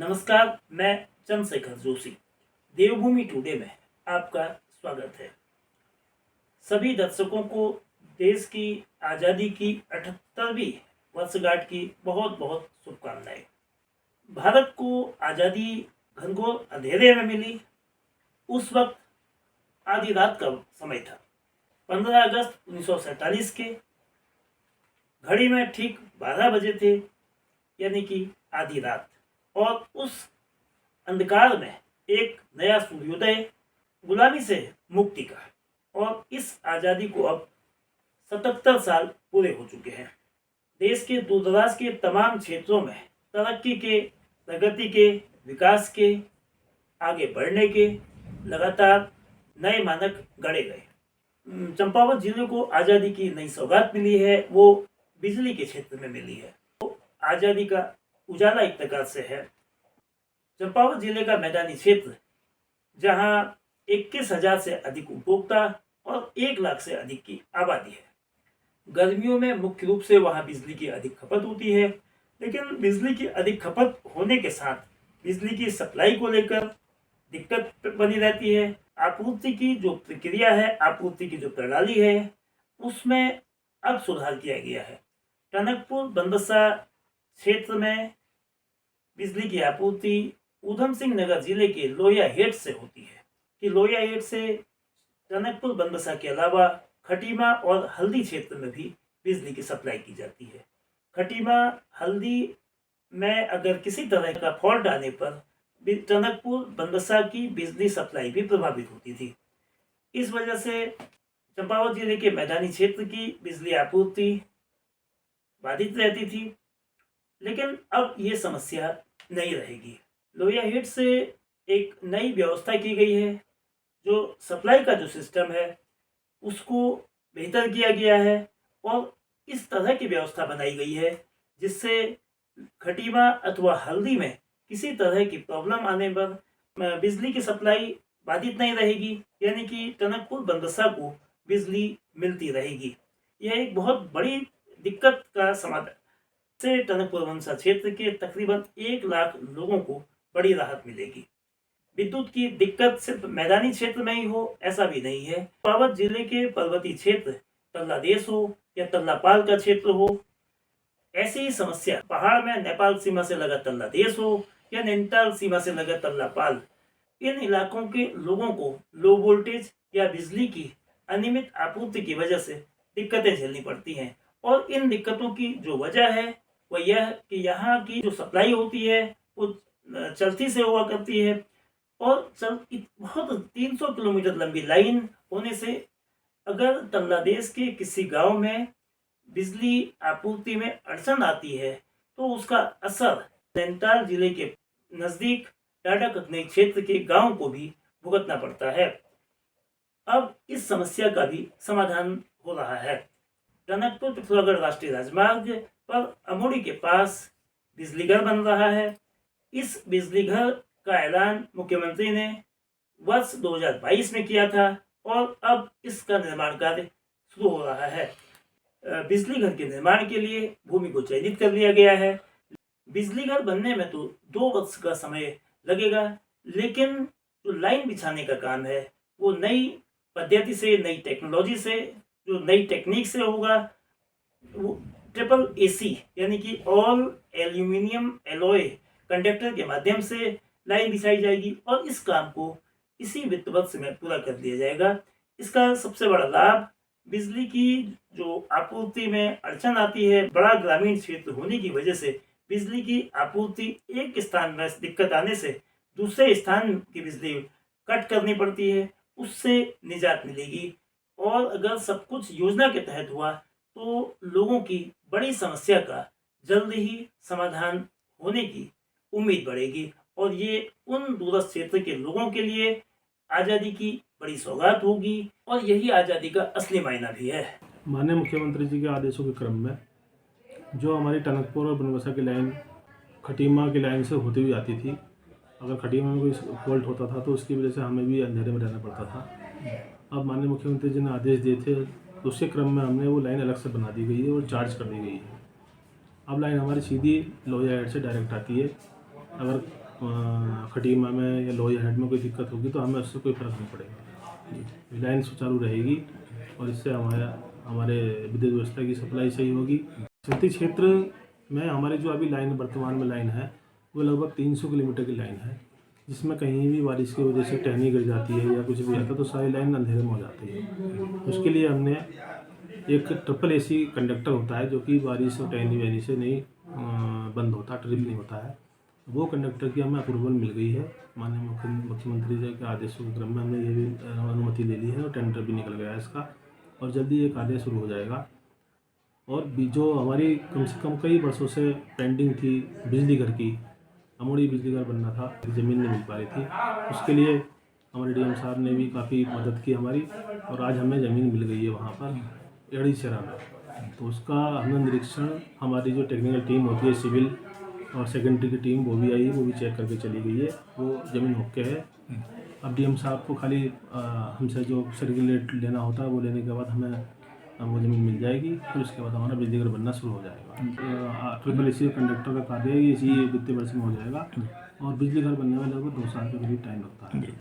नमस्कार, मैं चंद्रशेखर जोशी। देवभूमि टुडे में आपका स्वागत है। सभी दर्शकों को देश की आज़ादी की 78वीं वर्षगांठ की बहुत बहुत शुभकामनाएं। भारत को आज़ादी घनघोर अंधेरे में मिली। उस वक्त आधी रात का समय था। 15 अगस्त 1947 के घड़ी में ठीक 12 बजे थे, यानी कि आधी रात। और उस अंधकार में एक नया सूर्योदय, गुलामी से मुक्ति का। और इस आज़ादी को अब 77 साल पूरे हो चुके हैं। देश के दूरदराज के तमाम क्षेत्रों में तरक्की के, प्रगति के, विकास के, आगे बढ़ने के लगातार नए मानक गढ़े गए। चंपावत जिले को आज़ादी की नई सौगात मिली है, वो बिजली के क्षेत्र में मिली है। तो आज़ादी का उजाला एक प्रकार से है। चंपावत जिले का मैदानी क्षेत्र, जहां 21,000 से अधिक उपभोक्ता और 1 लाख से अधिक की आबादी है। गर्मियों में मुख्य रूप से वहां बिजली की अधिक खपत होती है, लेकिन बिजली की अधिक खपत होने के साथ बिजली की सप्लाई को लेकर दिक्कत बनी रहती है। आपूर्ति की जो प्रक्रिया है, आपूर्ति की जो प्रणाली है, उसमें अब सुधार किया गया है। टनकपुर बनबसा क्षेत्र में बिजली की आपूर्ति ऊधम सिंह नगर जिले के लोहिया हेड से होती है। कि लोहिया हेड से टनकपुर बनबसा के अलावा खटीमा और हल्दी क्षेत्र में भी बिजली की सप्लाई की जाती है। खटीमा हल्दी में अगर किसी तरह का फॉल्ट आने पर टनकपुर बनबसा की बिजली सप्लाई भी प्रभावित होती थी। इस वजह से चंपावत जिले के मैदानी क्षेत्र की बिजली आपूर्ति बाधित रहती थी, लेकिन अब ये समस्या नहीं रहेगी। लोहिया हेड से एक नई व्यवस्था की गई है। जो सप्लाई का जो सिस्टम है उसको बेहतर किया गया है और इस तरह की व्यवस्था बनाई गई है जिससे खटीमा अथवा हल्दी में किसी तरह की प्रॉब्लम आने पर बिजली की सप्लाई बाधित नहीं रहेगी, यानी कि टनकपुर बनबसा को बिजली मिलती रहेगी। यह एक बहुत बड़ी दिक्कत का समाधान से टनकपुर बनबसा क्षेत्र के तकरीबन 1 लाख लोगों को बड़ी राहत मिलेगी। विद्युत की दिक्कत सिर्फ मैदानी क्षेत्र में ही हो ऐसा भी नहीं है। चंपावत जिले के पर्वतीय क्षेत्र, तल्लादेश हो या तल्लापाल का क्षेत्र हो, ऐसी ही समस्या पहाड़ में नेपाल सीमा से लगा तल्लादेश हो या नैनीताल सीमा से लगा तल्लापाल, इन इलाकों के लोगों को लो वोल्टेज या बिजली की अनियमित आपूर्ति की वजह से दिक्कतें झेलनी पड़ती हैं। और इन दिक्कतों की जो वजह है वह यह कि यहाँ की जो सप्लाई होती है वो चलती से हुआ करती है और बहुत 300 किलोमीटर लंबी लाइन होने से अगर तल्लादेश के किसी गांव में बिजली आपूर्ति में अड़चन आती है तो उसका असर नैनीताल जिले के नज़दीक टाटा ककनई क्षेत्र के गांव को भी भुगतना पड़ता है। अब इस समस्या का भी समाधान हो रहा है। टनकपुर पिथौरागढ़ राष्ट्रीय राजमार्ग पर अमोड़ी के पास बिजली घर बन रहा है। इस बिजली घर का ऐलान मुख्यमंत्री ने वर्ष 2022 में किया था और अब इसका निर्माण कार्य शुरू हो रहा है। बिजली घर के निर्माण के लिए भूमि को चयनित कर लिया गया है। बिजली घर बनने में तो 2 वर्ष का समय लगेगा, लेकिन जो लाइन बिछाने का काम है वो नई पद्धति से, नई टेक्नोलॉजी से, जो नई टेक्निक से होगा। वो ट्रिपल AC यानी कि ऑल एल्यूमिनियम एलॉय कंडक्टर के माध्यम से लाइन बिछाई जाएगी और इस काम को इसी वित्त वर्ष में पूरा कर लिया जाएगा। इसका सबसे बड़ा लाभ बिजली की जो आपूर्ति में अड़चन आती है, बड़ा ग्रामीण क्षेत्र होने की वजह से बिजली की आपूर्ति एक स्थान में दिक्कत आने से दूसरे स्थान की बिजली कट करनी पड़ती है, उससे निजात मिलेगी। और अगर सब कुछ योजना के तहत हुआ तो लोगों की बड़ी समस्या का जल्द ही समाधान होने की उम्मीद बढ़ेगी और ये उन दूरस्थ क्षेत्र के लोगों के लिए आज़ादी की बड़ी सौगात होगी और यही आज़ादी का असली मायना भी है। माननीय मुख्यमंत्री जी के आदेशों के क्रम में जो हमारी टनकपुर और बनबसा की लाइन खटीमा की लाइन से होती हुई आती थी, अगर खटीमा में कोई फॉल्ट होता था तो उसकी वजह से हमें भी अंधेरे में रहना पड़ता था। अब माननीय मुख्यमंत्री जी ने आदेश दिए थे तो उसके क्रम में हमने वो लाइन अलग से बना दी गई है और चार्ज कर दी गई है। अब लाइन हमारी सीधी लोहिया हेड से डायरेक्ट आती है। अगर खटीमा में या लोही हेड में कोई दिक्कत होगी तो हमें उससे कोई फ़र्क नहीं पड़ेगा। लाइन सुचारू रहेगी और इससे हमारे विद्युत व्यवस्था की सप्लाई सही होगी। शक्ति क्षेत्र में हमारी जो अभी लाइन वर्तमान में लाइन है वो लगभग 300 किलोमीटर की लाइन है, जिसमें कहीं भी बारिश की वजह से टहनी गिर जाती है या कुछ भी आता है तो सारी लाइन अंधेरे में हो जाती है। उसके लिए हमने एक ट्रिपल AC कंडक्टर होता है जो कि बारिश और टहनी वहनी से नहीं बंद होता, ट्रिप नहीं होता है। वो कंडक्टर की हमें अप्रूवल मिल गई है। माननीय मुख्यमंत्री जी के आदेशों के क्रम में हमने ये भी अनुमति ले ली है और टेंडर भी निकल गया है इसका, और जल्दी ये कार्य शुरू हो जाएगा। और भी जो हमारी कम से कम कई वर्षों से पेंडिंग थी बिजली घर की, अमूड़ी बिजली घर बनना था, ज़मीन नहीं मिल पा रही थी, उसके लिए हमारे DM साहब ने भी काफ़ी मदद की हमारी, और आज हमें ज़मीन मिल गई है वहाँ पर एड़ी शहरा में। तो उसका हमने निरीक्षण, हमारी जो टेक्निकल टीम होती है सिविल और सेकेंडरी की टीम वो भी आई है, वो भी चेक करके चली गई है, वो ज़मीन ओके है। अब DM साहब को खाली हमसे जो सर्टिफिकेट लेना होता है वो लेने के बाद हमें वो ज़मीन मिल जाएगी, फिर उसके बाद हमारा बिजली घर बनना शुरू हो जाएगा। ट्रिपल AC कंडक्टर का कार्य इसी वित्तीय वर्ष में हो जाएगा और बिजली घर बनने में लगभग 2 साल के करीब टाइम लगता है।